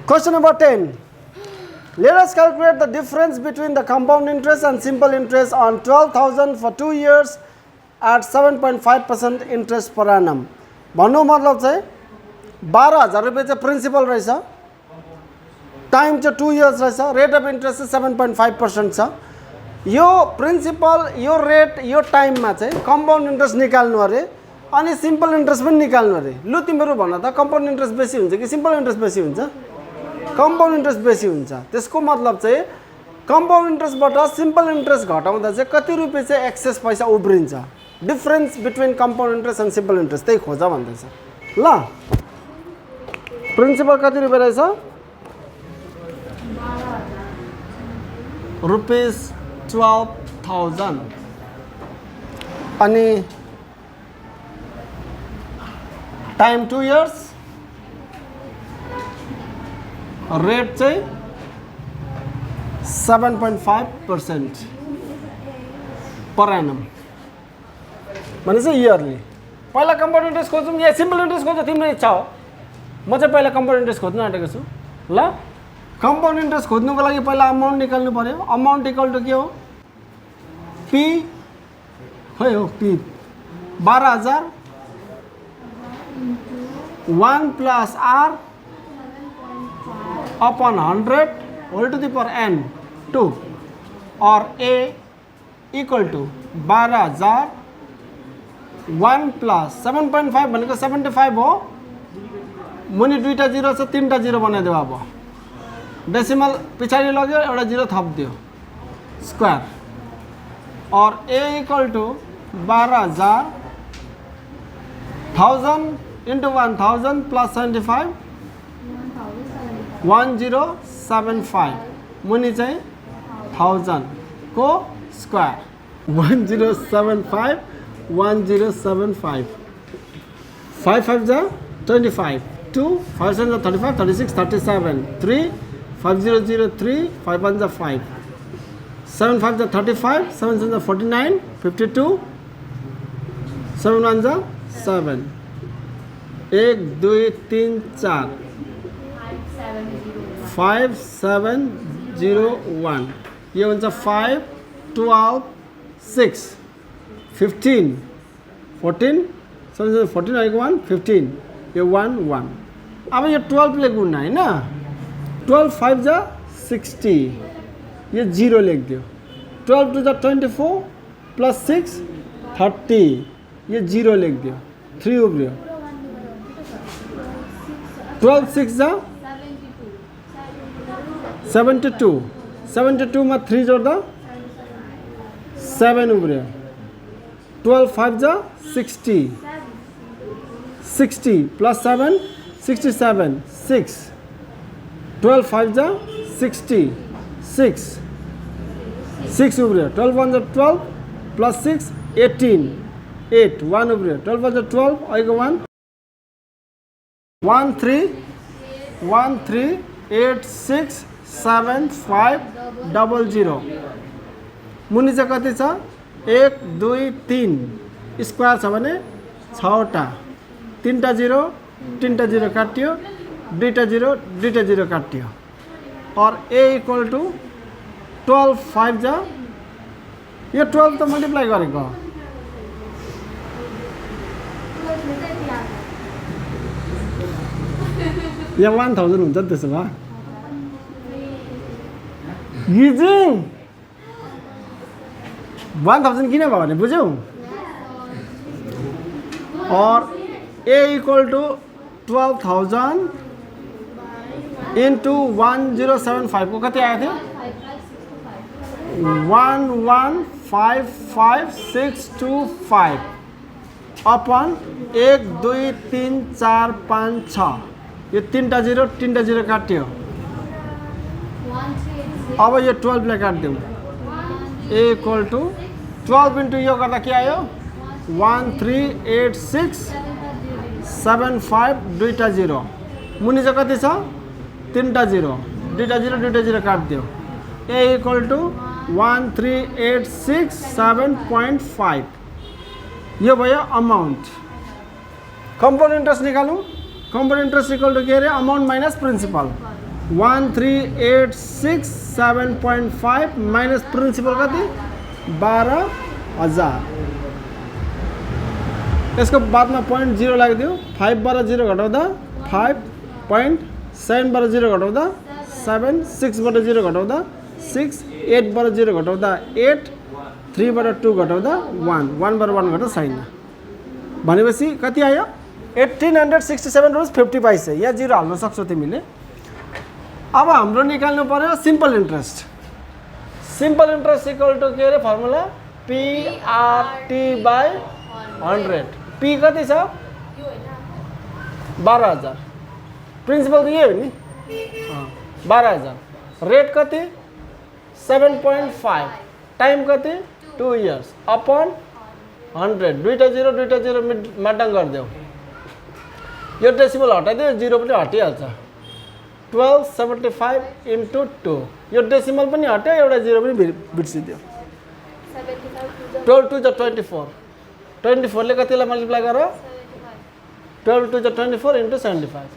Question number 10. Let us calculate the difference between the compound interest and simple interest on 12,000 for 2 years at 7.5% interest per annum. भन्नु मतलब चाहिँ 12,000 रुपैयाँ चाहिँ principal रहेछ, time चाहिँ 2 years रहेछ, रेट अफ इन्ट्रेस्ट चाहिँ 7.5% छ। यो प्रिन्सिपल, यो रेट, यो टाइममा चाहिँ कम्पाउन्ड इन्ट्रेस्ट निकाल्नु अरे अनि सिम्पल इन्ट्रेस्ट पनि निकाल्नु अरे। लु तिमीहरू भन त कम्पाउन्ड इन्ट्रेस्ट बेसी हुन्छ कि सिम्पल इन्ट्रेस्ट बेसी हुन्छ? कम्पाउन्ड इन्ट्रेस्ट बेसी हुन्छ। त्यसको मतलब चाहिँ कम्पाउन्ड इन्ट्रेस्टबाट सिम्पल इन्ट्रेस्ट घटाउँदा चाहिँ कति रुपैयाँ चाहिँ एक्सेस पैसा उब्रिन्छ? Difference between compound interest and simple interest त्यही खोज भन्दैछ। ल प्रिन्सिपल कति रुपैयाँ रहेछ? ₹12,000 अनि टाइम 2 इयर्स, रेट चाहिँ 7.5% पर एनम भनेपछि इयरली। पहिला कम्पाउन्ड इन्ट्रेस्ट खोज्छौँ या सिम्पल इन्ट्रेस्ट खोज्छ तिम्रो इच्छा हो। म चाहिँ पहिला कम्पाउन्ड इन्ट्रेस्ट खोज्न आँटेको छु। ल कम्पाउन्ड इन्ट्रेस्ट खोज्नुको लागि पहिला अमाउन्ट निकाल्नु पर्यो। अमाउन्ट इक्वल टु के हो? पी खै हो P 12,000 1 plus R upon 100 whole to the power n 2 or a equal to 12,000 1 plus 7.5 भनेको 75 हो। मुनि दुईटा जिरो छ, तीनटा जिरो बनाइदियो। अब डेसिमल पछाडि लग्यो, एउटा जिरो थप्दियो, स्क्वायर और a equal to 12,000 1000 into 1000 plus 75 1075 मुनि चाहिँ 1000 को स्क्वायर 1075 1075 5 5 जा 25 2 5 7 जा 35 36 37 3 5003 5 1 जा 5 7 5 जा 35 7 7 जा 49 52 7 1 जा 7 1 2 3 4 5701 ये हुन्छ 5 12 6 15 14 14 आएको 1 15 यो 1 1। अब यो 12 ले गुणा हैन, 12 5 जा 60 ये 0 लेखिदियो। 12 2 जा 24 प्लस 6 30 ये 0 लेखिदियो, 3 उब्रियो। 12 6 जा 72 72 में 3 जोड्दा 7 उब्रियो। 12 5 जा 60 60 प्लस 7 67 6 12 5 जा 60 6 6 उब्रियो। 12 1 जा 12 प्लस 6 18 8 1 उब्रियो। 12 1 जा 12 आइको 1 1 3 1 3 8 6 7 5 00 मुनि चाहिँ कति छ? 1 2 3 स्क्वायर छ भने 6 वटा, 3टा 0 3टा 0 काटियो, 2टा 0 2टा 0 काटियो और a इक्वल टू 12 5 जा यो 12 त मल्टिप्लाई गरेको यहाँ 1000 हुन्छ नि। त्यसो भए गिजिङ 1000 किन भयो भने बुझ्यौ? और a इक्वल टू 12,000 इन्टु 1075 को कति आएको थियो? 1155,625 अपन 1 2 3 4 5 6 यो 3टा 0 3टा 0 काट्यो। अब यो 12 ले काट्दिउँ। a इक्वल टू 12 इन्टु यो गर्दा के आयो? 1386 75 दुईटा 0 मुनि चाहिँ कति छ? 3टा 0 2टा 0 2टा 0 काट्दियो। a इक्वल टू 13867.5 यो भयो अमाउन्ट। कम्पाउन्ड इन्ट्रेस्ट निकालौँ। कम्पाउन्ड इन्ट्रेस्ट इक्वल टू के अरे? Amount minus principal. 13,867.5 minus principal कति 12,000 यसको बादमा 0.0 लगाइदियो 5 बाट 0 घटाउँदा 5.7 बाट 0 घटाउँदा 7 6 बाट 0 घटाउँदा 6 8 बाट 0 घटाउँदा 8 3 बाट 2 घटाउँदा 1 1 बाट 1 घटाउँदा छैन भनेपछि कति आयो 1867 रुपीस 50 पैसा यहाँ 0 हाल्न सक्छौ तिमीले अब हाम्रो निकाल्नु पर्यो सिम्पल इन्ट्रेस्ट इक्वल टु के रे फर्मुला PRT/100 P कति छ 12,000 प्रिन्सिपल त यही हो नि 12,000 रेट कति 7.5 टाइम कति 2 इयर्स अपन 100 दुईटा 0 माटाङ गरिदेऊ यो डेसिमल हटाइदियो 0 पनि हटिहाल्छ 1275 into 2 यो डेसिमल पनि हट्यो एउटा 0 पनि बिर्सिदियो 12 2 जा 24 24 ले कतिलाई मल्टिप्लाई गर 12 2 जा 24 into 75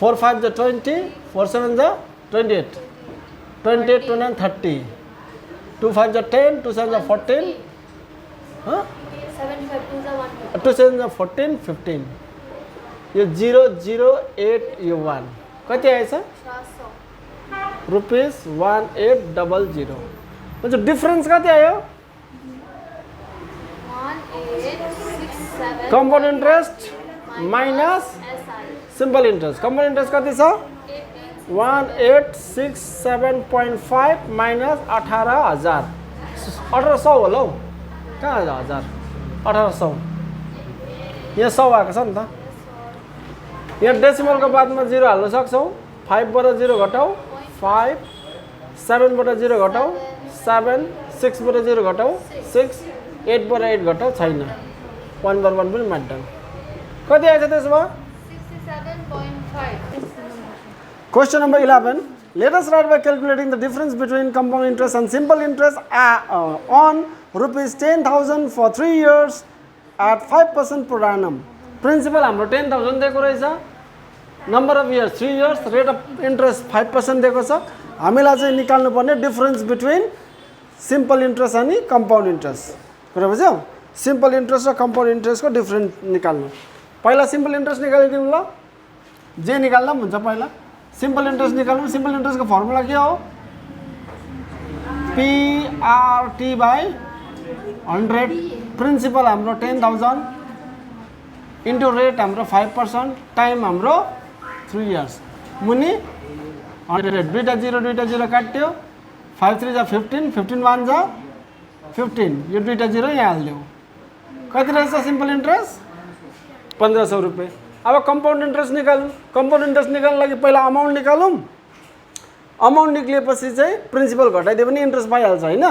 4 5 जा 20 4 7 जा 28 28 2 9 30 2 5 जा 10 2 7 जा 14 हाँ 2 7 जा 14 15 यो 0 0 8 यो 1 कति आएछ रुपीस 1800 म्हणजे डिफरेन्स कति आयो compound interest minus simple interest compound interest कति छ 1867.5 माइनस 18,000 1800 होला हौ कहाँ हजार 1800 यहाँ 100 आएको छ नि त यहाँ डेसिमल को बाद में 0 हाल्न सक्छौ 5 बाट 0 घटाऊ 5 7 बाट 0 घटाऊ 7 6 बाट 0 घटाऊ 6 8 बाट 8 घटाऊ छैन 1 बाट 1 पनि माट्दैन कति आएछ त्यसमा 67.5 Question number 11 let us start by calculating the difference between compound interest and simple interest on rupees 10,000 for 3 years at 5% per annum principal हाम्रो 10,000 दिएको रहेछ number of years 3 years rate of interest 5% दिएको छ हामीलाई चाहिँ निकाल्नु पर्ने डिफरेन्स बिट्विन सिम्पल इन्ट्रेस्ट अनि कम्पाउन्ड इन्ट्रेस्ट कुरा बुझ्यौ सिम्पल इन्ट्रेस्ट र कम्पाउन्ड इन्ट्रेस्टको डिफरेन्स निकाल्नु पहिला सिम्पल इन्ट्रेस्ट निकालिदिउँ ल जे निकाल्दा पनि हुन्छ पहिला सिम्पल इन्ट्रेस्ट निकाल्नु सिम्पल इन्ट्रेस्टको फर्मुला के हो PRT/100 प्रिन्सिपल हाम्रो 10,000 इन्टु रेट हाम्रो 5% टाइम हाम्रो 3 इयर्स मुनि 100 दुईटा 0 काट्यो 5 3 जा 15 15 1 जा 15 यो दुईटा 0 यहाँ हाल्दियो कति रहेछ सिम्पल इन्ट्रेस्ट 1500 रुपैयाँ अब कम्पाउन्ड इन्ट्रेस्ट निकाल्नु कम्पाउन्ड इन्ट्रेस्ट निकाल्नु लागि पहिला अमाउन्ट निकालौँ अमाउन्ट निक्लिएपछि चाहिँ प्रिन्सिपल घटाइदियो भने इन्ट्रेस्ट पाइहाल्छ हैन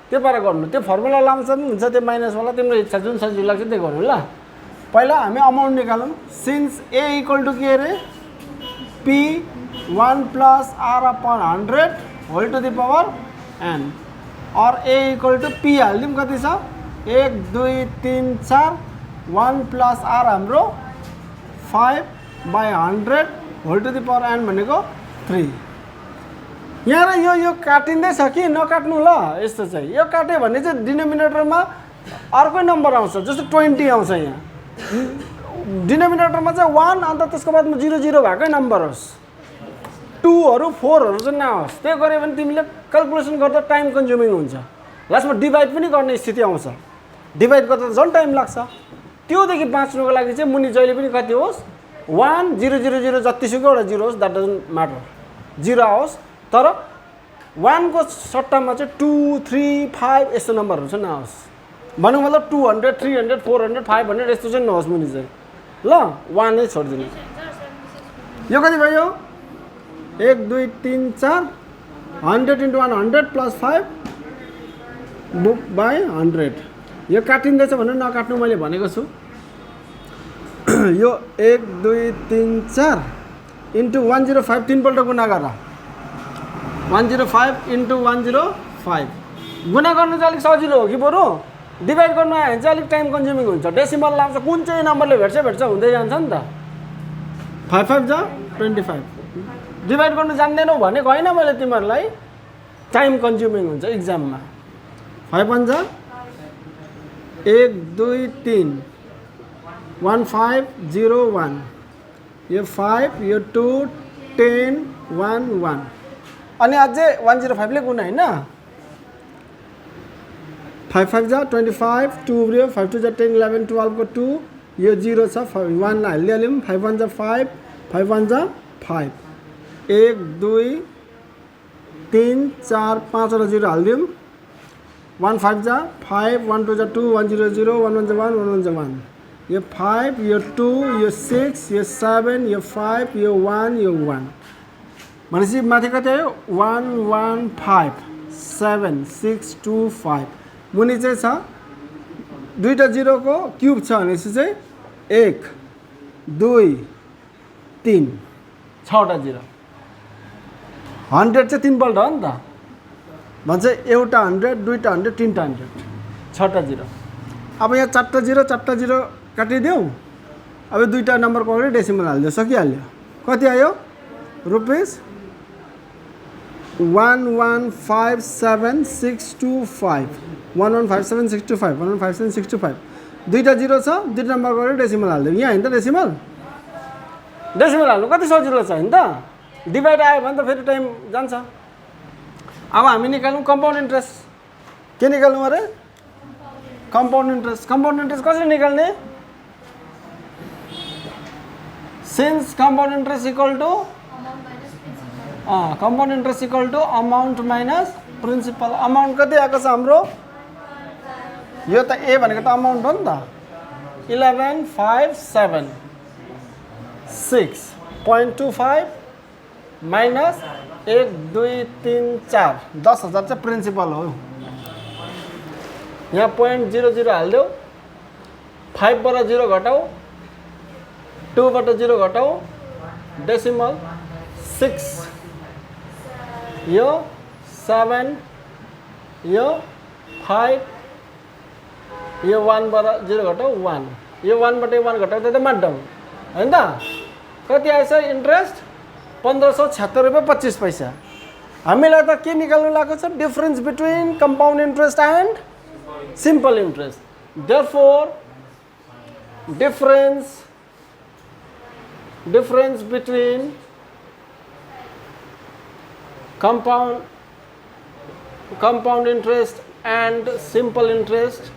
त्यो पारा गर्नु त्यो फर्मुला लाउँछ पनि हुन्छ त्यो माइनसवाला तिम्रो इच्छा जुन सजिलो लाग्छ त्यो गर्नु ल पहिला हामी अमाउन्ट निकालौँ सिन्स A इक्वल टु के रे P1 plus R upon 100 whole to the power n और A इक्वल टु P हाल्दिउँ कति छ 1 2 3 4 1 plus R हाम्रो 5/100 whole to the power n भनेको 3 यहाँ यो काटिँदैछ कि नकाट्नु ल यस्तो चाहिँ यो काट्यो भने चाहिँ डिनोमिनेटरमा अर्कै नम्बर आउँछ जस्तो 20 आउँछ यहाँ डिनोमिनेटरमा चाहिँ 1 अन्त त्यसको बादमा 0 0 भएकै नम्बर होस् 2 हरू 4 हरू चाहिँ नहोस् त्यो गर्यो भने तिमीले क्याल्कुलेसन गर्दा टाइम कन्ज्युमिङ हुन्छ लास्टमा डिभाइड पनि गर्ने स्थिति आउँछ डिभाइड गर्दा झन् टाइम लाग्छ त्योदेखि बाँच्नुको लागि चाहिँ मुनि जहिले पनि कति होस् 1 0 0 0 जतिसुकै एउटा 0 होस् द्याट डजन्ट म्याटर 0 आओस् तर 1 को सट्टामा चाहिँ 2 3 5 यस्तो नम्बरहरू चाहिँ नहोस् भन्नु मतलब 200 300 400 500 यस्तो चाहिँ नहोस् मुनि चाहिँ ल 1 नै छोडिदिनु यो कति भयो 1 2 3 4 100 into 100 plus 5 by 100 यो काटिँदैछ भनेर नकाट्नु मैले भनेको छु यो 1 2 3 4 into 105 तीनपल्ट गुणा गर 105 into 105 गुणा गर्नु चाहिँ अलिक सजिलो हो कि बरु डिभाइड गर्नु आयो भने चाहिँ अलिक टाइम कन्ज्युमिङ हुन्छ डेसिमल लाउँछ कुन चाहिँ नम्बरले भेट्छ हुँदै जान्छ नि त 5 5 जा 25 डिभाइड गर्नु जान्दैनौ भनेको होइन मैले तिमीहरूलाई टाइम कन्ज्युमिङ हुन्छ इक्जाममा 5 1 जा 1 2 3 1 5 0 1 यो 5 यो 2 10 1 1 अनि अझै 105 ले गुणा हैन 5 5 जा 25 2 उब्रियो 5 2 जा 10 11 12 को 2 यो 0 छ 1 हालिहाल्यौं 5 1 जा 5 5 1 जा 5 1 2 3 4 5 वटा 0 हाल्दियौं 1 5 जा 5 1 2 जा 2 1 0 0 1 1 जा 1 1 1 जा 1 यो 5 यो 2 यो 6 यो 7 यो 5 यो 1 यो 1 भनेपछि माथि कति आयो 1 1 5 7 6 2 5 मुनि चाहिँ छ दुईटा 0 को क्यूब छ भनेपछि चाहिँ 1 2 3 6वटा 0 100 चाहिँ 3 पल्ट हो नि त भन्छ एउटा 100 दुईटा 100 तीनटा 100 6वटा 0 अब यहाँ 4टा 0 काटिदेऊ अब दुईटा नम्बर पक्रेर डेसिमल हाल्दियो सकिहाल्यो कति आयो रुपीस 1157625 1157625 1157625 दुईटा 0 छ दुईटा नम्बर गरेर डेसिमल हाल्दियो यहाँ हैन त डेसिमल हाल्नु कति सजिलो छ हैन त डिभाइड आयो भने त फेरि टाइम जान्छ अब हामी निकाल्नु कम्पाउन्ड इन्ट्रेस्ट के निकाल्नु अरे कम्पाउन्ड इन्ट्रेस्ट कसरी निकाल्ने since compound interest equal to amount minus principal amount कति आएको छ हाम्रो यो त ए भनेको त अमाउन्ट हो नि त 11576.25 माइनस 1 2 3 4 10,000 चाहिँ प्रिन्सिपल हो यहाँ 0.00 हाल्दियो 5 बाट 0 घटाऊ 2 बाट 0 घटाऊ डेसिमल 6 यो 7 यो 5 यो 1 बाट 0 घटाऊ 1 यो 1 बाट 1 घटाऊ त माड्डम हैन त कति आएछ इन्ट्रेस्ट 1576 रुपैयाँ 25 पैसा हामीलाई त के निकाल्नु लागेको छ difference between compound interest and simple interest therefore difference between compound interest and simple interest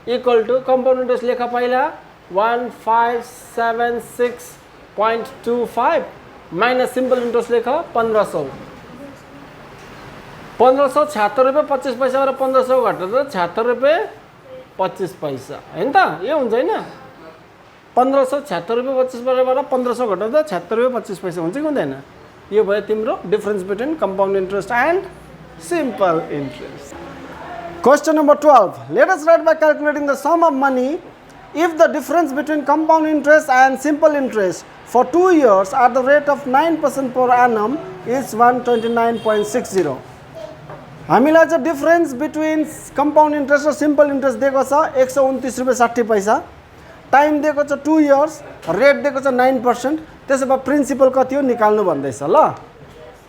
equal to compound interest लेखा पहिला 1576.25 माइनस सिम्पल इन्ट्रेस्ट लेखा 1500 1576 रुपैयाँ 25 पैसा र 1500 घटेर 76 रुपैयाँ 25 पैसा हैन त यो हुन्छ हैन 1576 रुपैयाँ 25 पैसाबाट 1500 घटाउँदा 76 रुपैयाँ 25 पैसा हुन्छ कि हुँदैन यो भयो तिम्रो difference between compound interest and simple interest question number 12 let us write by calculating the sum of money if the difference between compound interest and simple interest for 2 years at the rate of 9% per annum is 129.60 हामीलाई चाहिँ difference between compound interest र simple interest दिएको छ 129 रुपैयाँ 60 पैसा time दिएको छ 2 years rate दिएको छ 9% त्यसो भए प्रिन्सिपल कति हो निकाल्नु भन्दैछ ल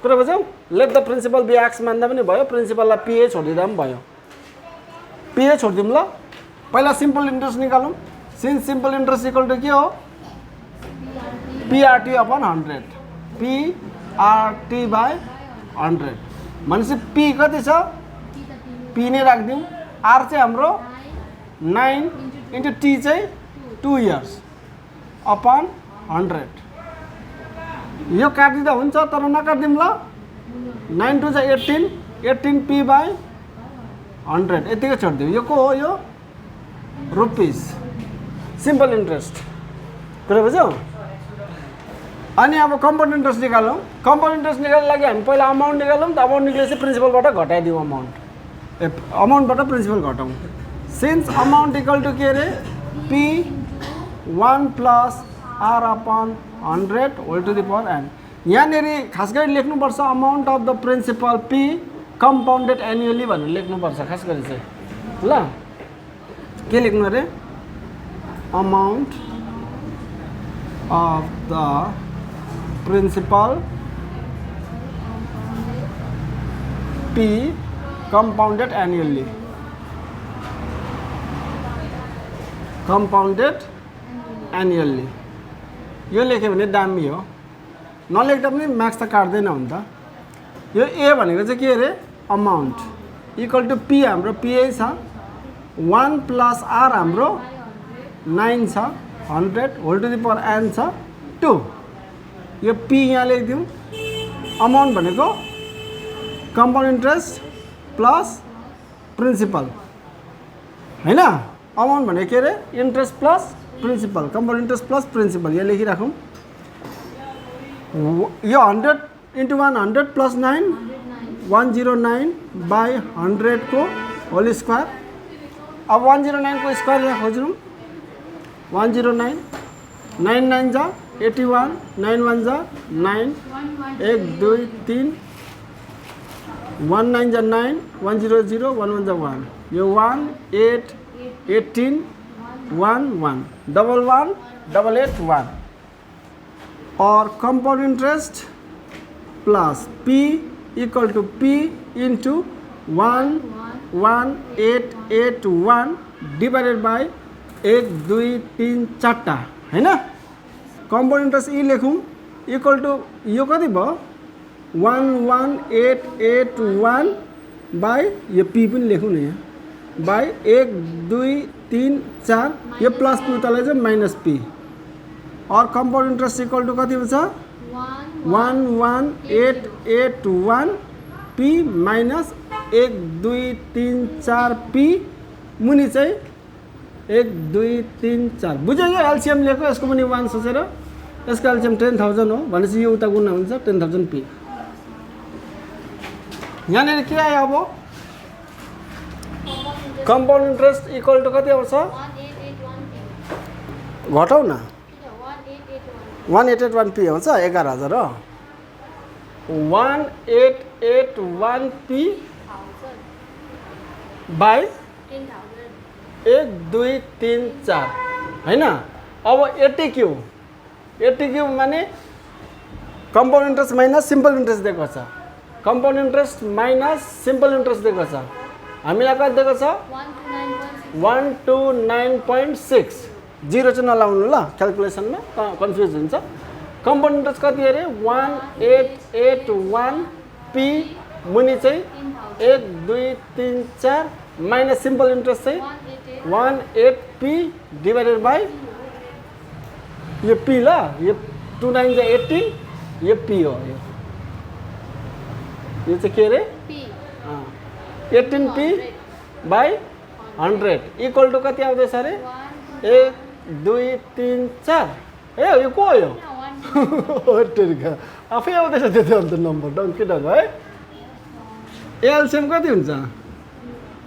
कुरा बुझ्यौ let the principal be x मान्दा पनि भयो प्रिन्सिपललाई पीए छोडिदिँदा पनि भयो पीए छोडिदिउँ ल पहिला सिम्पल इन्ट्रेस्ट निकालौँ since simple interest equal to के हो पीआरटी अपन 100 पीआरटी बाई 100 भनेपछि पी कति छ पी नै राखिदिउँ आर चाहिँ हाम्रो 9 इन्टु टी चाहिँ 2 इयर्स अपन 100 यो काटिदिँदा हुन्छ तर नकाटिदिउँ ल 9 2 चाहिँ 18 पी बाई 100 यतिकै छोडिदिउँ यो को हो यो रुपिस सिम्पल इन्ट्रेस्ट कुरा बुझ्यौ अनि अब कम्पाउन्ड इन्ट्रेस्ट निकालौँ कम्पाउन्ड इन्ट्रेस्ट निकाल्नु लागि हामी पहिला अमाउन्ट निकालौँ त अमाउन्ट निकालेपछि प्रिन्सिपलबाट घटाइदिउँ अमाउन्टबाट principal घटाउँ since amount equal to के अरे P 1 plus R upon 100 whole to the power an यहाँनिर खास गरी लेख्नुपर्छ amount of the principal P compounded annually भनेर लेख्नुपर्छ खास गरी चाहिँ ल के लेख्नु अरे amount of the principal P compounded annually. Compounded annually. यो लेख्यो भने दामी हो, नलेख्दा पनि म्याक्स त काट्दैन हुन त। यो ए भनेको चाहिँ के अरे अमाउन्ट इक्वल टु पी, हाम्रो पीए छ 1 प्लस आर हाम्रो 9 छ 100 whole to the power n छ 2। यो पी यहाँ लेखिदिउँ। अमाउन्ट भनेको कम्पाउन्ड इन्ट्रेस्ट प्लस प्रिन्सिपल हैन। अमाउन्ट भनेको के अरे interest plus principal, compound interest plus principal यहाँ लेखिराखौँ। यो 100 इन्टु 100 प्लस 9 109 बाई 100 को होल स्क्वायर। अब 109 को स्क्वायर यहाँ खोज्नु 109 9 9 जा 81 9 1 जा 9 1 2 3 1 9 जा 9 1 0 0 1 1 जा 1 यो 1 8 18 1 1 डबल 1 डबल 8 1 और compound interest plus P equal to P into 11881 divided by 1 2 3 4 हैन। कंपाउंड इंटरेस्ट ई लेखूँ इक्वल टू यो कति भयो 11881 बाई यो P पनि लेखूँ न यहाँ बाई 1 2 3 4 यो प्लस P तल चाहिँ माइनस P और कंपाउंड इंटरेस्ट इक्वल टू कति हुन्छ 11881 P माइनस 1 2 3 4 P मुनि चाहिँ 1 2 3 4 बुझ्यो। यो एलसीएम लिएको यसको पनि 1 सोचेर यसको एलसीएम 10,000 हो भनेपछि यो उता गुणा हुन्छ 10,000 P। यहाँनिर के आयो अब कंपाउंड इंट्रेस्ट इक्वल टू कति आउँछ घटाउ न 1881 P आउँछ 11,000 हो 1881 P बाई 1 2 3 4 हैन। अब 80 क्यूब माने compound interest minus simple interest दिएको छ, compound interest minus simple interest दिएको छ। हामीलाई कति दिएको छ 129.6 0 चाहिँ नलाउनु ल क्याल्कुलेसनमा कन्फ्युज हुन्छ। कंपाउंड इंट्रेस्ट कति अरे 1881 P मुनि चाहिँ 1 2 3 4 माइनस सिंपल इंट्रेस्ट चाहिँ 18 P डिवाइडेड बाई यो P ल यो 2 9 जा 18 यो P हो यो चाहिँ के अरे 18 P बाई 100 इक्वल टू कति आउँदैछ अरे 1 2 3 4 ए यो को हो यो आफै आउँदैछ त्यो अन्त नम्बर डङ्की डग है। एलसीएम कति हुन्छ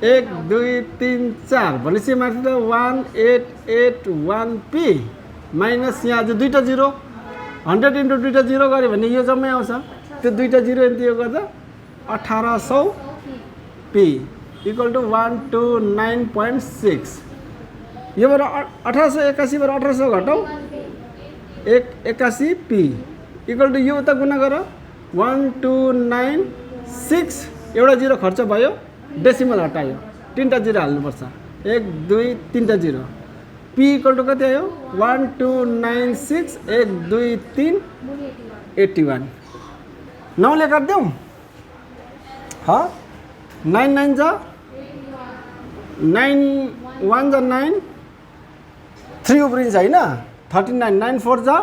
1 2 3 4 भनेपछि माथि त 1881 P माइनस यहाँ अझ दुईटा 0 100 इन्टु दुईटा 0 गऱ्यो भने यो जम्मै आउँछ त्यो दुईटा 0 इन्टु यो गर्दा 1800 P इक्वल टू 129.6 यो बाट 1881 बाट 1800 घटाउ 81 P इक्वल टू यो उता गुणा गर 1296 एउटा 0 खर्च भयो डेसिमल हटायो तीनटा 0 हाल्नुपर्छ 1 2 3टा 0 P इक्वल टू कति आयो 1296 1 2 3 81 9 ले काट देऊ हाँ 9 9 जा 9 1 जा 9 3 उब्रिन्छ हैन 39 9 4 जा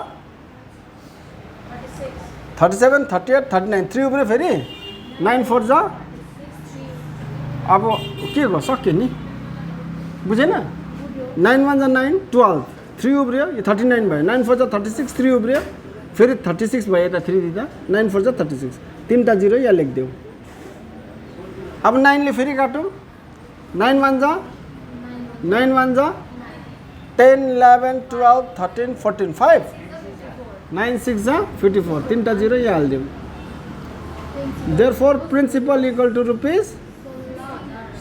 37 38 39 3 उब्रियो फेरि 9 4 जा अब के भयो सक्यो नि बुझेन 9 1 जा 9 12 3 उब्रियो यो 39 भयो 9 4 जा 36 3 उब्रियो फेरि 36 भयो यता 3 दिँदा 9 4 जा 36 तीनटा 0 यहाँ लेखिदेऊ। अब 9 ले फेरि काटौँ 9 1 जा 9 1 जा 10 11 12 13 14 5 9 6 जा 54 तीनटा 0 यहाँ हालिदेऊ। Therefore principal equal to rupees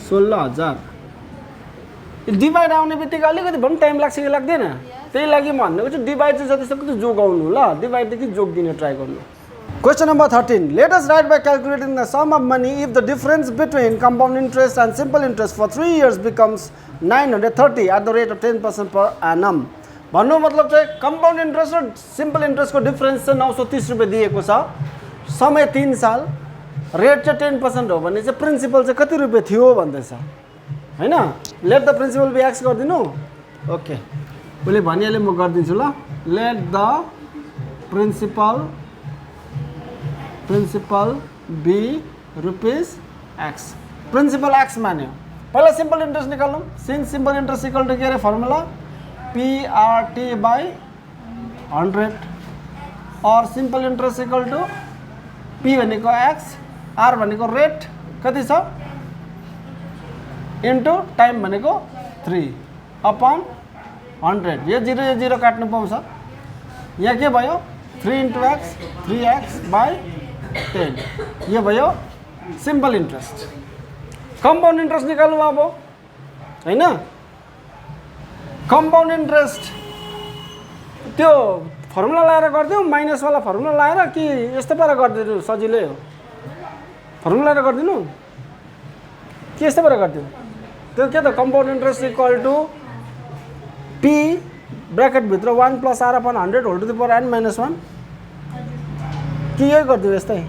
16,000 divide आउने बित्तिकै अलिकति भन्न टाइम लाग्छ कि लाग्दैन त्यही लागि म भनेको चाहिँ डिभाइड चाहिँ जतिसक्दो जोगाउनु ल डिभाइडदेखि जोग दिने ट्राई गर्नु Question number 13. Let us write by calculating the sum of money if the difference between compound interest and simple interest for 3 years becomes 930 at the rate of 10% per annum. भन्नु मतलब चाहिँ compound interest र simple interest को difference चाहिँ 930 रुपैयाँ दिएको छ, समय 3 साल, रेट चाहिँ 10% हो भने चाहिँ प्रिन्सिपल चाहिँ कति रुपैयाँ थियो भन्दैछ हैन. Let the principal be X गरिदिनु. ओके, उसले भनिहाले म गरिदिन्छु ल. Let the principal be rupees X. Principal X मान्यो. पहिला सिम्पल इन्ट्रेस्ट निकाल्नु. Since simple interest equal to के अरे फर्मुला PRT बाई 100 और simple interest equal to P भनेको एक्स, R भनेको रेट कति छ इन्टु टाइम भनेको 3 अपॉन 100. यो 0 काट्नु पाउँछ. यहाँ के भयो 3 इन्टु एक्स 3x बाई 10. यो भयो सिम्पल इन्ट्रेस्ट. कम्पाउन्ड इन्ट्रेस्ट निकाल्नु अब हैन. कम्पाउन्ड इन्ट्रेस्ट त्यो फर्मुला लगाएर गरिदिउँ, माइनस वाला फर्मुला लगाएर कि यस्तो पारा गरिदिनु सजिलै हो. फर्मुला लगाएर गरिदिनु कि यस्तो पारा गरिदिउँ. त्यो के त compound interest equal to P bracket भित्र 1 plus R upon 100 whole to the power n minus 1 कि यही गरिदिउँ यस्तै.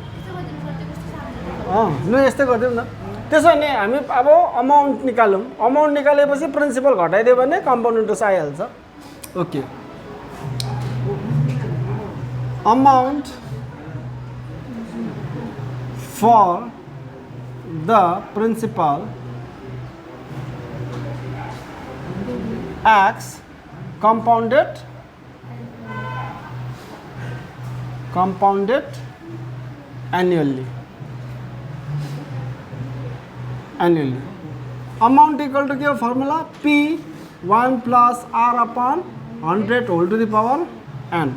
लु यस्तै गरिदिउँ न. त्यसो भने हामी अब अमाउन्ट निकालौँ. अमाउन्ट निकालेपछि प्रिन्सिपल घटाइदियो भने कम्पाउन्ड इन्ट्रेस्ट आइहाल्छ. Okay, amount for the principal X compounded annually. Amount equal to क्या formula P 1 plus R upon 100 whole to the power n.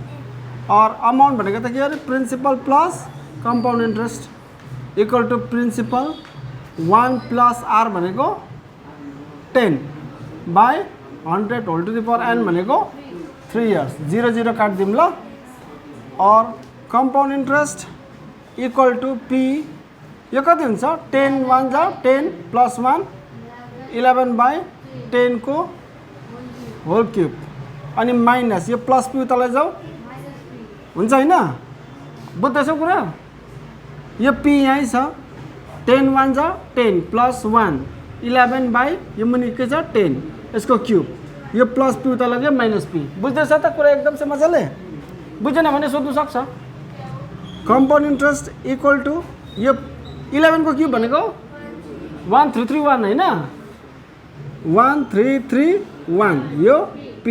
और amount बनेगा तो क्या principal plus compound interest equal to principal 1 plus R बनेगा 10 by 100 whole to the power n भनेको 3 years. 0 काट दिउँ ल. और compound interest equal to P यो कति हुन्छ 10 1 जा 10 प्लस 1 11 बाई 10 को होल क्यूब अनि माइनस यो प्लस P तल जाऊ हुन्छ हैन. बुझ्दैछौ कुरा. यो P यही छ 10 1 जा 10 प्लस 1 11 बाई यो मुनि के छ 10 यसको क्यूब. यो प्लस P उता लग्यो माइनस P. बुझ्दैछ त कुरा एकदम से मजाले. बुझेन भने सोध्नु सक्छ. कम्पाउन्ड इन्ट्रेस्ट इक्वल टु यो 11 को क्यूब भनेको 1331 हैन. 1331 यो P.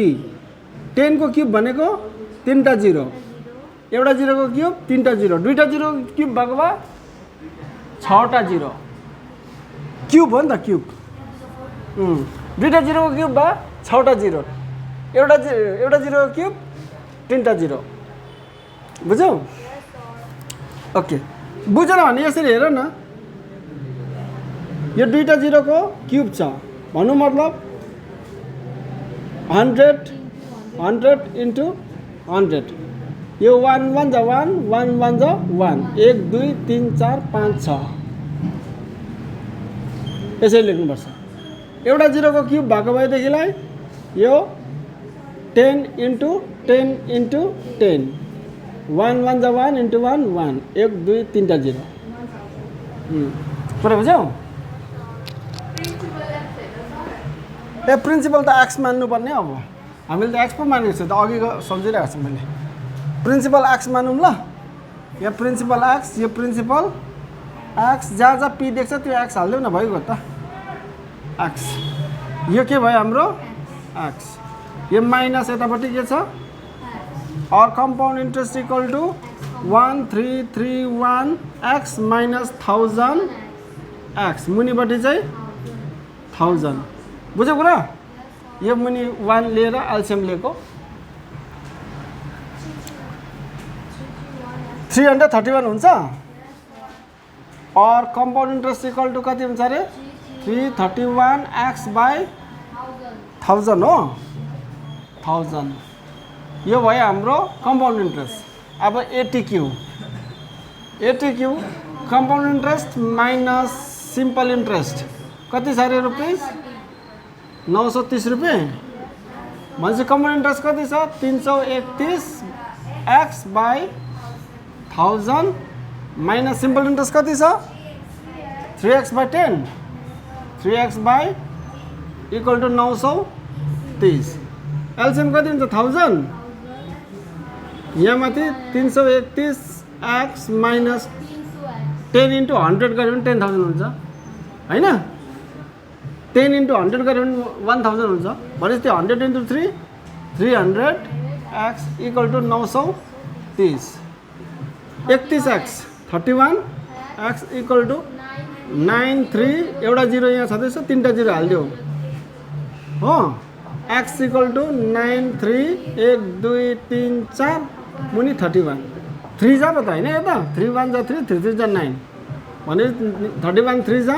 10 को क्यूब भनेको 3टा 0, एउटा 0 को क्यूब 3टा 0, दुईटा 0 क्यूब भएको भए 6टा 0 क्यूब हो नि त. क्यूब दुईटा 0 को क्यूब भए 6टा 0, एउटा 0 को क्यूब 3टा 0. बुझ्यौ. ओके, बुझेन भने यसरी हेर न. यो दुईटा 0 को क्यूब छ भन्नु मतलब 100 इन्टु 100. यो 1 1 जा 1 1 1 जा 1 1 2 3 4 5 6 यसरी लेख्नुपर्छ. एउटा 0 को क्यूब भएको भएदेखिलाई यो 10 इन्टु 10 इन्टु 10 1 1 जा 1 इन्टु 1 1 1 2 3टा 0. कुरा बुझ्यौ. ए प्रिन्सिपल त एक्स मान्नुपर्ने. अब हामीले त एक्स पो मानेको छ त अघि सम्झिरहेको छु मैले. प्रिन्सिपल एक्स मानौँ ल. यो प्रिन्सिपल एक्स यो प्रिन्सिपल एक्स जहाँ जहाँ P देख्छ त्यो एक्स हाल्दिउँ न. भइगयो त एक्स. यो के भयो हाम्रो एक्स. यो माइनस यतापट्टि के छ और compound interest equal to 1331 X minus 1000 X. मुनिपट्टि चाहिँ 1000. बुझ्यो कुरा. यो मुनि 1 लिएर एलसिएम लिएको 331 हुन्छ. और कम्पाउन्ड इन्ट्रेस्ट इक्वल टु कति हुन्छ अरे 331 एक्स बाई 1000 हो. 1000 यो भयो हाम्रो कम्पाउन्ड इन्ट्रेस्ट. अब ATQ ATQ compound interest minus simple interest कति छ रे रुपीस 930 रुपैयाँ भनेपछि कंपाउंड इंट्रेस्ट कति छ 331 x by 1000 minus simple interest कति छ 3x by 10 3x by equal to 930 LCM कति हुन्छ 1000 यहाँ माथि 331 x माइनस 10 into 100 गऱ्यो भने 10,000 हुन्छ हैन 10 into 100 गऱ्यो भने 1000 हुन्छ भनेपछि त्यो 100 into 3 300 x equal to 930 31x 31 x equal to 93 एउटा जिरो यहाँ छँदैछ तीनटा जिरो हाल्दियो हो x इक्वल टू 93 1 2 3 4 मुनि 31 3 जा त हैन यता 3 1 जा 3 3 3 जा 9 भने 31 3 जा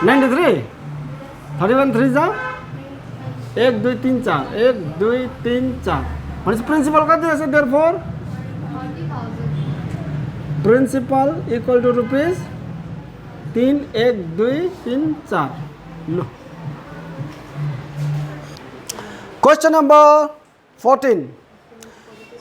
93 31 3 जा 1 2 3 4 1 2 3 4 भनेपछि प्रिन्सिपल कति रहेछ therefore principal equal to rupees 3 1 2 3 4 लो question number 14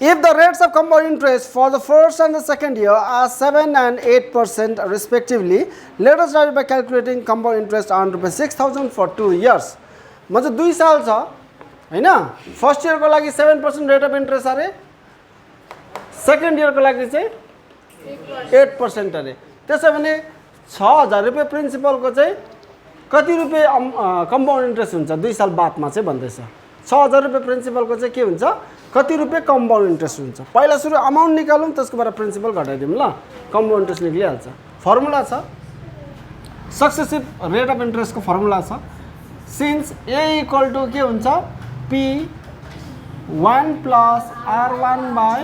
If the rates of compound interest for the first and the second year are 7 and 8% respectively, let us write by calculating compound interest on rupees 6,000 for 2 years. मतलब 2 साल छ हैन first year को लागि 7% rate of interest अरे second year को लागि चाहिँ 8% अरे त्यसो भने 6000 रुपैयाँ प्रिन्सिपल को चाहिँ कति रुपैयाँ कम्पाउन्ड इन्ट्रेस्ट हुन्छ 2 साल बादमा चाहिँ भन्दैछ 6000 रुपैयाँ प्रिन्सिपल को चाहिँ के हुन्छ कति रुपैयाँ कम्पाउन्ड इन्ट्रेस्ट हुन्छ पहिला सुरु अमाउन्ट निकालौँ त्यसको बाद प्रिन्सिपल घटाइदिउँ ल कम्पाउन्ड इन्ट्रेस्ट निक्लिहाल्छ फर्मुला छ सक्सेसिभ रेट अफ इन्ट्रेस्ट को फर्मुला छ सिन्स a इक्वल टू के हुन्छ p 1 plus r1 by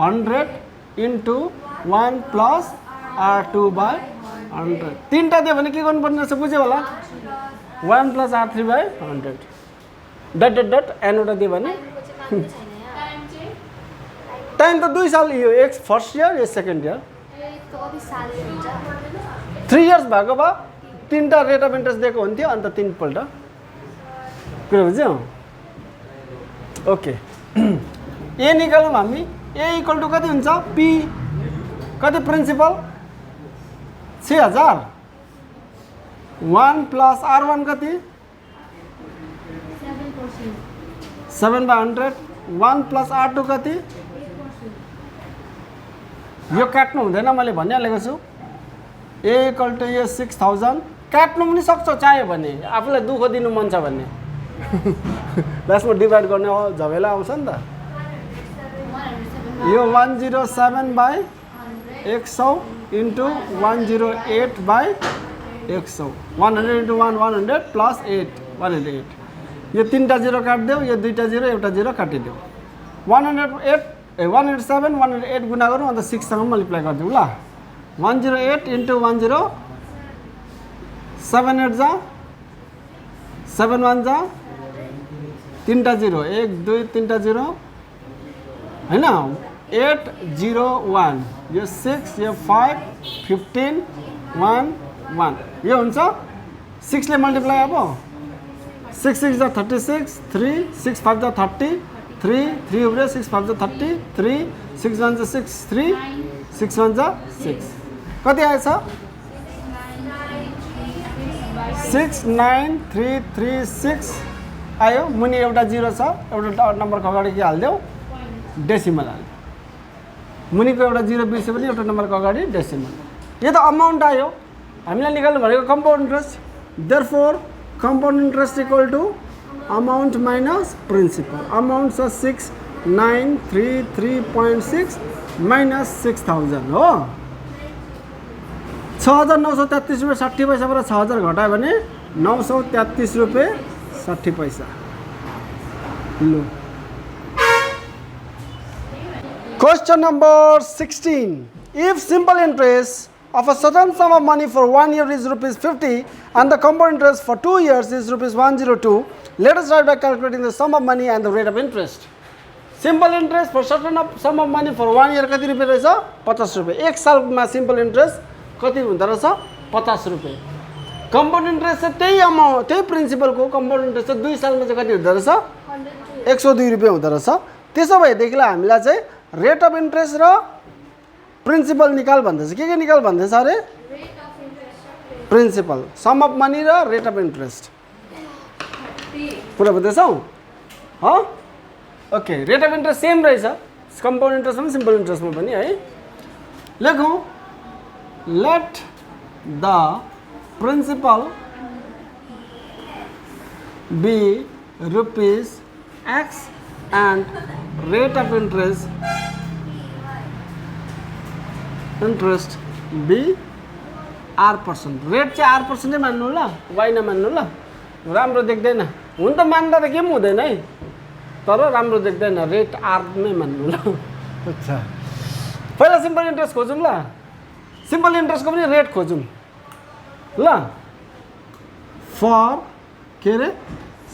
100 into 1 plus r2 by 100 तीनटा दियो भने के गर्नुपर्ने रहेछ बुझ्यो होला 1 plus r3 by 100 dot dot dot एनवटा दियो भने टाइम त 2 साल यो एक फर्स्ट इयर या सेकेन्ड इयर 3 इयर्स भएको भए तीनटा रेट अफ इन्ट्रेस्ट दिएको हुन्थ्यो अन्त तीनपल्ट कुरा बुझ्यौ ओके ए निकालौँ हामी ए इक्वल टू कति हुन्छ पी कति प्रिन्सिपल 6000 1 प्लस r1 कति 7/100 1 प्लस r2 कति यो काट्नु हुँदैन मैले भनिहालेको छु a इक्वल टू यो 6000 काट्नु पनि सक्छ चाह्यो भने आफूलाई दुःख दिनु मन छ भने लास्टमा डिभाइड गर्ने झमेला आउँछ नि त यो 107 by 100 into 108 by 100 100 into 100 plus 8 108 यो तीनटा जिरो काट्देऊ यो दुईटा जिरो एउटा जिरो काटिदेऊ 107 108 गुणा गरौँ अन्त 6 सँग मल्टिप्लाई गरिदिउँ ल 108 इन्टु 10 7 8 जा 7 1 जा तीनटा जिरो 1 2 तीनटा जिरो हैन 801 यो 6 यो 5 15 1 1 यो हुन्छ 6 ले मल्टिप्लाई अब 6 6 जा 36 3 6 5 जा 30 3 3 उब्रे 6 5 जा 30 3 6 1 जा 6 3 6 1 जा 6 कति आएछ 69336 आयो मुनि एउटा जिरो छ एउटा नम्बरको अगाडि के हाल्देऊ डेसिमल हाल्देऊ मुनिको एउटा जिरो बिर्स्यो भने एउटा नम्बरको अगाडि डेसिमल यो त अमाउन्ट आयो हामीलाई निकाल्नु भनेको compound interest therefore compound interest equal to amount minus principal amount छ 6933.6 माइनस 6000 हो 6933 रुपैयाँ 60 पैसाबाट 6000 घटायो भने 933 रुपैयाँ 60 पैसा लो question number 16 if simple interest of a certain sum of money for 1 year is rupees 50 and the compound interest for 2 years is rupees 102 let us write by calculating the sum of money and the rate of interest simple interest for certain sum of money for 1 year कति रुपियाँ रहेछ 50 रुपियाँ। 1 सालमा simple interest कति हुँदो रहेछ 50 रुपियाँ। Compound interest चाहिँ त्यही अमाउन्ट त्यही प्रिन्सिपलको कम्पाउन्ड इन्ट्रेस्ट चाहिँ 2 सालमा चाहिँ कति हुँदो रहेछ 102 रुपियाँ हुँदो रहेछ। त्यसो भएदेखिलाई हामीलाई चाहिँ रेट अफ इन्ट्रेस्ट र प्रिन्सिपल निकाल भन्दैछ। के निकाल भन्दैछ अरे प्रिन्सिपल सम अफ मनी र रेट अफ इन्ट्रेस्ट कुरा बुझ्दैछौ ह okay. Rate of interest same रहेछ कम्पाउन्ड इन्ट्रेस्टमा पनि सिम्पल इन्ट्रेस्टमा पनि है। लेखौँ let the principal be rupees X and rate of interest be R%। Rate चाहिँ R% नै मान्नु ल वाइ नमान्नु ल राम्रो देख्दैन। हुन त मान्दा त के पनि हुँदैन है तर राम्रो देख्दैन रेट R नै मान्नु ल। अच्छा पहिला सिम्पल इन्ट्रेस्ट खोजौँ ल। सिम्पल इन्ट्रेस्टको पनि रेट खोजौँ ल फर के अरे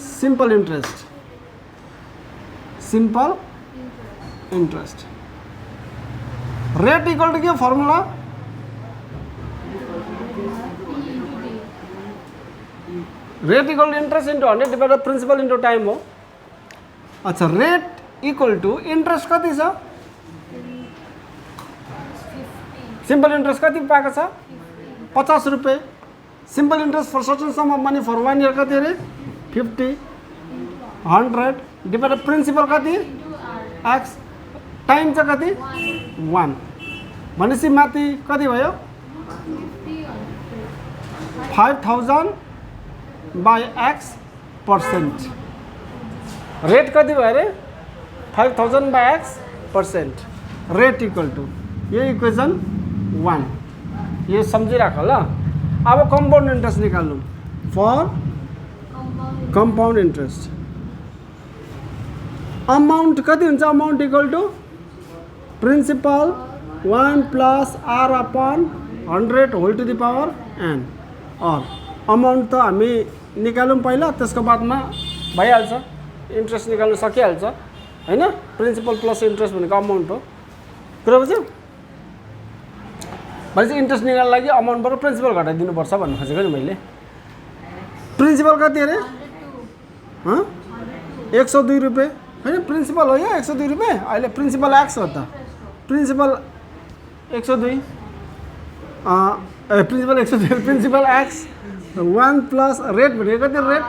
simple interest rate equal to के formula rate equal to interest into 100 divide by principal into time हो। अच्छा रेट इक्वल टू इंट्रेस्ट कति छ सिम्पल इंट्रेस्ट कति पाएको छ 50 रुपियाँ। Simple interest for certain sum of money for 1 year कति अरे 50 100 डिवाइड बाई प्रिंसिपल कति एक्स टाइम चाहिँ कति 1 भनेपछि माथि कति भयो 5000 बाई एक्स पर्सेंट। रेट कति भयो अरे 5000 by X percent rate equal to ये इक्वेसन 1 ये सम्झिराख ल। अब कंपाउंड इंट्रेस्ट निकाल्नु फर कंपाउंड इंट्रेस्ट अमाउंट कति हुन्छ amount equal to principal 1 plus R upon 100 whole to the power N. और अमाउंट त हामी निकालौँ पहिला त्यसको बादमा भइहाल्छ इन्ट्रेस्ट निकाल्नु सकिहाल्छ हैन। प्रिन्सिपल प्लस इन्ट्रेस्ट भनेको अमाउन्ट हो कुरा बुझ्यौ। भनेपछि इन्ट्रेस्ट निकाल्न लागि अमाउन्टबाट प्रिन्सिपल घटाइदिनुपर्छ भन्नु खोजेको नि मैले। प्रिन्सिपल कति अरे 102 रुपियाँ हैन प्रिन्सिपल हो यो 102 रुपियाँ। अहिले प्रिन्सिपल एक्स हो त principal 102 principal 102 principal X 1 plus rate भनेको कति रेट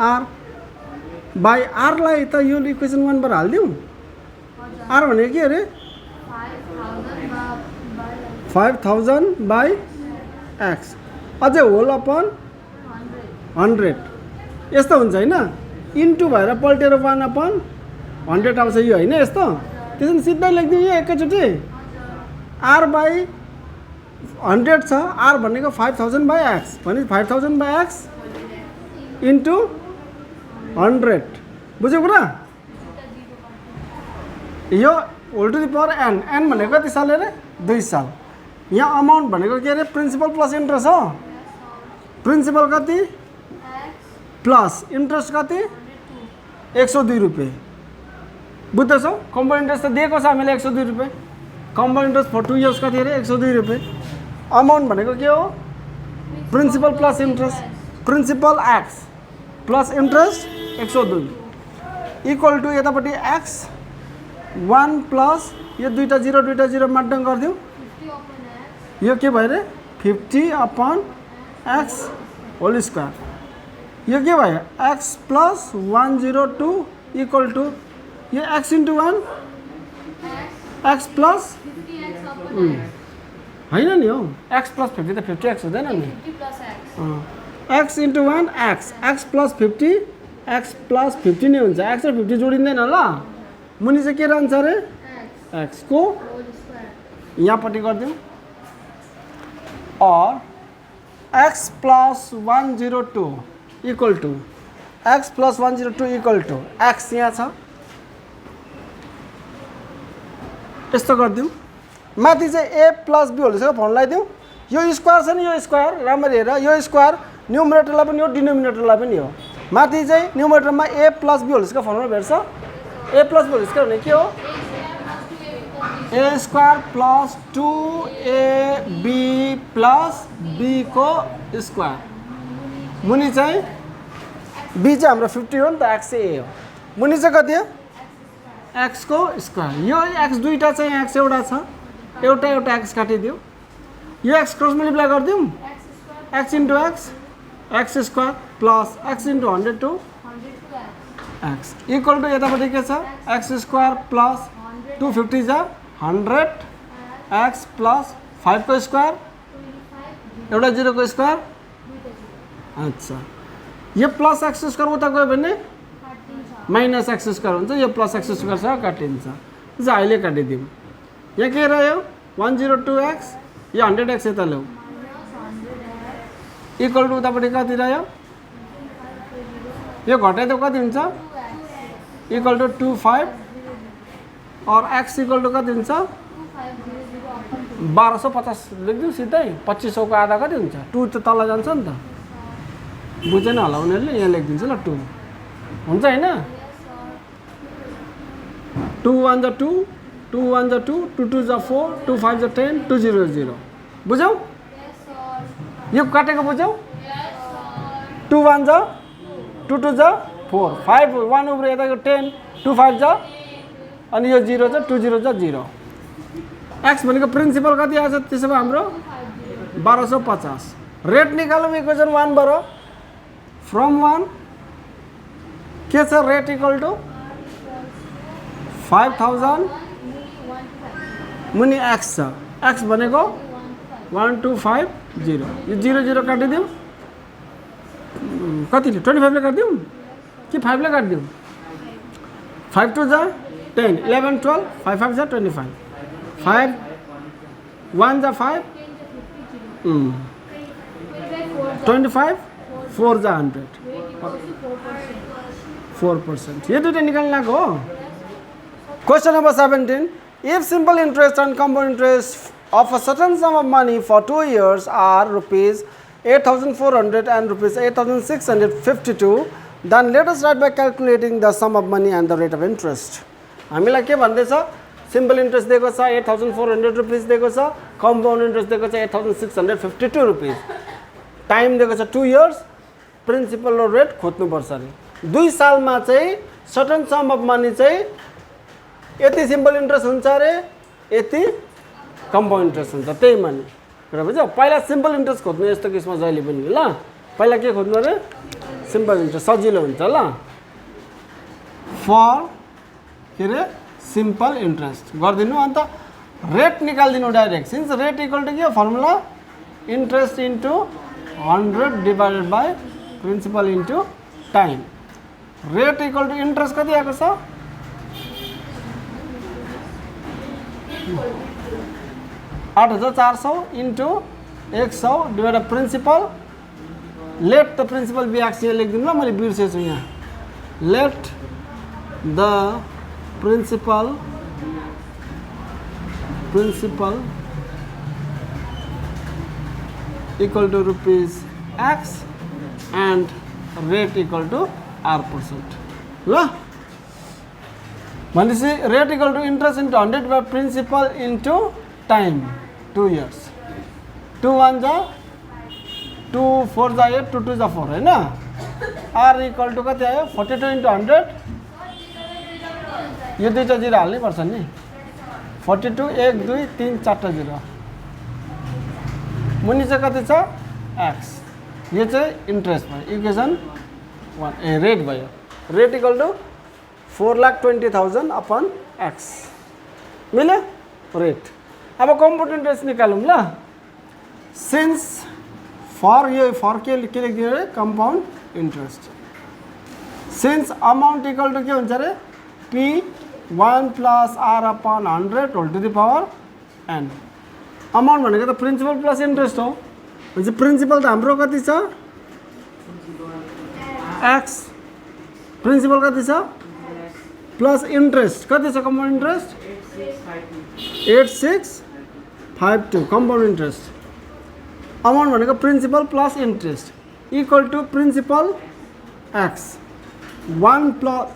आर बाई आरलाई त यो इक्वेसन 1 बाट हालिदिउँ। आर भनेको के अरे 5000 बाई एक्स अझै होल अपन 100 यस्तो हुन्छ हैन। इन्टु भएर पल्टेर 1 अपन 100 आउँछ यो हैन यस्तो। त्यसैले सिधै लेखिदिउँ यो एकैचोटि आर बाई 100 छ आर भनेको 5000 बाई एक्स भने 5000 बाई एक्स इन्टु 100 बुझ्यौ कुरा। यो whole to the power N N भनेको कति साल अरे 2 साल। यहाँ अमाउन्ट भनेको के अरे प्रिन्सिपल प्लस इन्ट्रेस्ट हो। प्रिन्सिपल कति प्लस इन्ट्रेस्ट कति 102 रुपियाँ बुझ्दैछौ। कम्पाउन्ड इन्ट्रेस्ट त दिएको छ हामीले 102 रुपियाँ। कम्पाउन्ड इन्ट्रेस्ट फर 2 इयर्स कति अरे 102 रुपियाँ। अमाउन्ट भनेको के हो principal plus interest principal X plus interest 102 equal to यतापट्टि एक्स 1 प्लस यो दुईटा जिरो मार्टन गरिदिउँ यो के भयो अरे 50 अपन एक्स होल स्क्वायर। यो के भयो एक्स प्लस 102 इक्वल टू यो एक्स इन्टु 1 एक्स प्लस होइन नि हो एक्स प्लस 50 त 50 एक्स हुँदैन नि x into 1 x x plus 50 x plus 50 नै हुन्छ। एक्स र 50 जोडिँदैन ल मुनि चाहिँ के रहन्छ अरे एक्स को यहाँपट्टि गरिदिउँ और x plus 102 equal to x plus 102 equal to x यहाँ छ यस्तो गरिदिउँ। माथि चाहिँ A plus B whole square formula लगाइदिउँ। यो स्क्वायर छ नि यो स्क्वायर राम्ररी हेर यो स्क्वायर न्युमरेटरलाई पनि हो डिनोमिनेटरलाई पनि हो। माथि चाहिँ न्युमरेटरमा A plus B whole square formula भेट्छ ए प्लस बी स्क्वायर भने के हो A square plus 2ab plus b को स्क्वायर मुनि चाहिँ b चाहिँ हाम्रो 50 हो नि त x चाहिँ a हो मुनि चाहिँ कति हो x को स्क्वायर यो x दुईटा चाहिँ x एउटा छ एउटा एउटा x काटिदियो यो x क्रस मल्टिप्लाई गरिदिउँ x into x square plus x into 100 to x equal to यतापट्टि के छ x स्क्वायर प्लस 250 जा 100 x प्लस 5 को स्क्वायर एउटा 0 को स्क्वायर अच्छा यो प्लस x स्क्वायर उता गयो भने माइनस x स्क्वायर हुन्छ यो प्लस x स्क्वायर सँग काटिन्छ चाहिँ अहिले काटिदिउँ यहाँ के रह्यो 102x यो 100x यता ल्याऊ इक्वल टू उतापट्टि कति रह्यो यो घटाइदियो कति हुन्छ इक्वल टू 25 और x इक्वल टू कति हुन्छ 1250 लेख्दिउँ सिधै 2500 को आधा कति हुन्छ 2 त तल जान्छ नि त बुझेन होला उनीहरूले यहाँ लेखिदिन्छ ल 2 हुन्छ हैन 2 1 जा 2 2 1 जा 2 2 2 जा 4 2 5 जा 10 2 0 0 बुझ्यौ यो काटेको बुझ्यौ 2 1 जा 2 2 जा 4 5 1 उब्रे यताको 10 2 5 जा अनि यो 0 जा 2 0 जा 0 x भनेको प्रिन्सिपल कति आछ त्यसो भए हाम्रो 1250 रेट निकालौँ इक्वेसन 1 बाट फ्रम 1 के छ रेट इक्वल टु 5000 मुनि x छ x भनेको 1250 यो 0 0 काटिदिउँ कतिले 25 ले काटिदिउँ कि 5 ले काटिदिउँ 5 2 जा 10 11 12 5 5 जा 25 5 1 जा 5 25 4 जा 100 4% ये दुईटा निकाल्नको हो question number 17 if simple interest and compound interest of a certain sum of money for 2 years are rupees 8400 and rupees 8652 then let us write by calculating the sum of money and the rate of interest हामीलाई के भन्दैछ simple interest दिएको छ 8400 rupees दिएको छ compound interest दिएको छ 8652 rupees time दिएको छ 2 इयर्स प्रिन्सिपल र रेट खोज्नु पर्छ अरे 2 सालमा चाहिँ सर्टेन सम अफ मनी चाहिँ यति सिम्पल इन्ट्रेस्ट हुन्छ अरे यति कम्पाउन्ड इन्ट्रेस्ट हुन्छ त्यही मनी कुरा बुझ्यौ पहिला सिम्पल इन्ट्रेस्ट खोज्नु यस्तो किसिममा जहिले पनि ल पहिला के खोज्नु अरे सिम्पल इन्ट्रेस्ट सजिलो हुन्छ ल फर के रे सिम्पल इन्ट्रेस्ट गरिदिनु अन्त रेट निकाल्दिनु direct since rate equal to के formula interest into 100 divided by principal into time rate equal to interest कति आएको छ 8400 into 100 divided principal let the principal be actually लेखिदिनु ल मैले बिर्सेछु यहाँ let the principal equal to rupees x and rate equal to r%. ल भनेपछि rate equal to interest into 100 by principal into time 2 years 2 1 जा 2 4 जा 8 2 2 जा 4 हैन r equal to कति आयो 42 into 100 यो दुईटा जिरो हाल्नै पर्छ नि 42 1 2 3 4 0 मुनि चाहिँ कति छ x यो चाहिँ इन्ट्रेस्ट भयो इक्वेसन 1 ए रेट भयो रेट इक्वल टु 4,20,000 अपन x मिल्यो रेट अब कम्पाउन्ड इन्ट्रेस्ट निकालौँ ल सिन्स फर यो फर के लेखिदियो रे compound interest since amount equal to के हुन्छ रे p 1 plus r upon 100 whole to the power n amount भनेको त प्रिन्सिपल प्लस इन्ट्रेस्ट हो भनेपछि प्रिन्सिपल त हाम्रो कति छ x प्रिन्सिपल कति छ प्लस इन्ट्रेस्ट कति छ compound interest 8652 compound interest amount भनेको principal plus interest equal to principal x 1 plus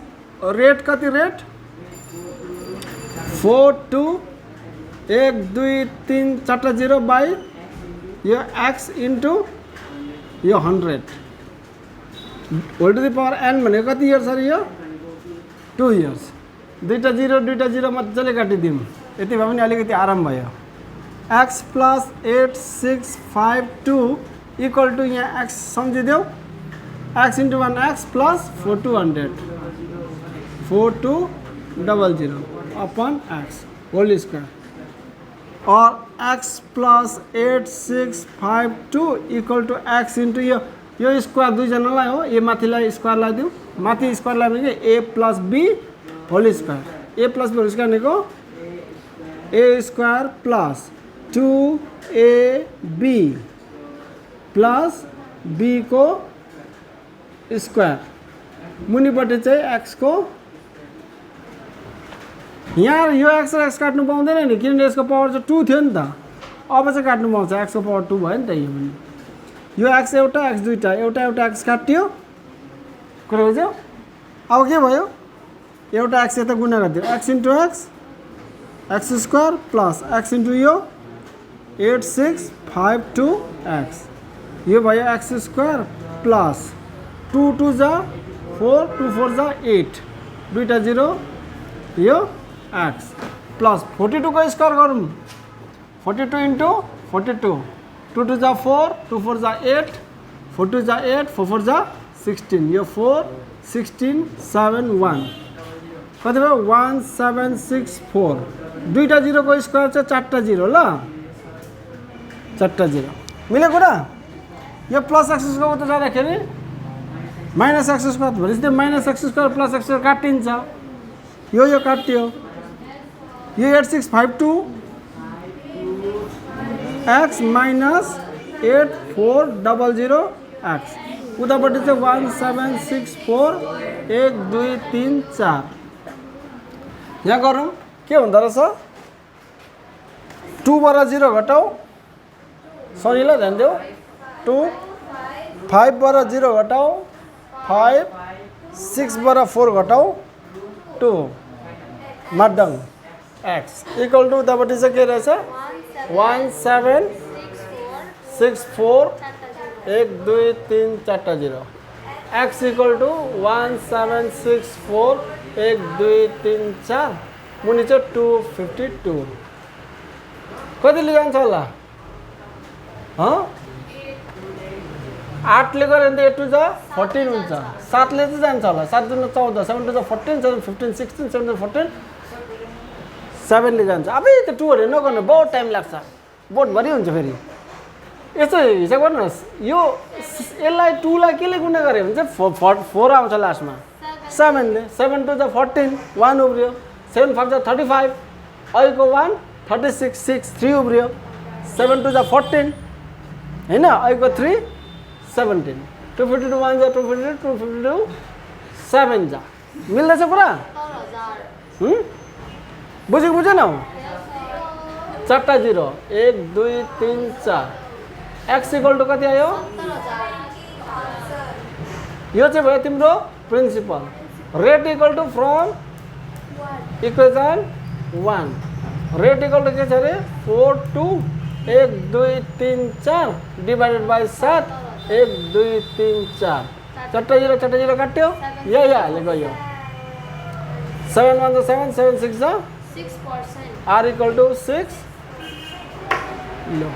rate कति रेट 4 2 1 2 3 4 0 बाई यो x इन्टु यो 100 whole to the power n भनेको कति इयर्स अरे यो 2 इयर्स दुईटा जिरो मजाले काटिदिउँ यति भए पनि अलिकति आराम भयो x प्लस 8 6 5 2 इक्वल टु यहाँ x सम्झिदेऊ x इन्टु 1 x प्लस 4200 4200 अपन x होल स्क्वायर और x plus 8 6 5 2 equal to x into यो स्क्वायर दुईजनालाई हो ए माथिलाई स्क्वायर लगाइदिउँ माथि स्क्वायर लगाउने कि a plus b whole square a plus b whole square भनेको a square plus 2ab plus b को स्क्वायर मुनिपट्टि चाहिँ x को यहाँ यो x र x काट्नु पाउँदैन नि किनभने यसको पावर चाहिँ 2 थियो नि त अब चाहिँ काट्नु पाउँछ x को पावर 2 भयो नि त यो x एउटा x दुईटा एउटा x काट्यो कुरा बुझ्यो अब के भयो एउटा x यता गुणा गरिदियो x into x square plus x into यो 8 6 5 2 x यो भयो x स्क्वायर प्लस 2 2 जा 4 2 4 जा 8 दुईटा जिरो यो x प्लस 42 को स्क्वायर गरौँ 42 इन्टु 42 2 2 जा 4 2 4 जा 8 4 2 जा 8 4 4 जा 16 यो 4 16 7 1 कति भयो 1764 दुईटा जिरोको स्क्वायर चाहिँ चारवटा जिरो ल चारवटा जिरो मिल्यो कुरा यो प्लस एक्स स्क्वायर उता जाँदाखेरि माइनस एक्स स्क्वायर भनेपछि त्यो minus x square plus x square काटिन्छ यो काट्यो यो 8652 एक्स माइनस 8400 एक्स उतापट्टि चाहिँ 1764 1 2 3 4 यहाँ गरौँ के हुँदो रहेछ 2 बाट 0 घटाऊ सरी ल ध्यान देऊ 2 5 बाट 0 घटाऊ 5 6 बाट 4 घटाऊ 2 मध्यम x इक्वल टु उतापट्टि चाहिँ के रहेछ 1764 1 2 3 4 0 x इक्वल टु 1764 1 2 3 4 मुनि चाहिँ 252 कतिले जान्छ होला 8 ले गऱ्यो भने त 8 जा 14 हुन्छ 7 ले चाहिँ जान्छ होला 7 दुना 14 7 टु 14 7 15 16 7 14 7 ले जान्छ अब त्यो 2 हरु नगर्नु बहुत टाइम लाग्छ बहुत भरि हुन्छ फेरि यसो हिसाब गर्नुहोस् यो यसलाई 2 लाई केले गुणा गरे भने चाहिँ 4 आउँछ लास्टमा 7 ले 7 टु 14 1 उब्रियो 7 5 35 अहिलेको 1 36 6 3 उब्रियो 7 टु 14 हैन अहिलेको 3 17 252 1 जा 252 252 7 जा मिल्दैछ पुरा बुझेन चारवटा जिरो 1 2 3 4 x इक्वल टु कति आयो यो चाहिँ भयो तिम्रो principal rate equal to from equation 1 rate equal to के छ अरे 4 2 1 2 3 4 डिवाइडेड बाई 7 1 2 3 4 चारवटा जिरो काट्यो यही हालेको गयो 7 1 7 7 6 6% r इक्वल टु 6 लो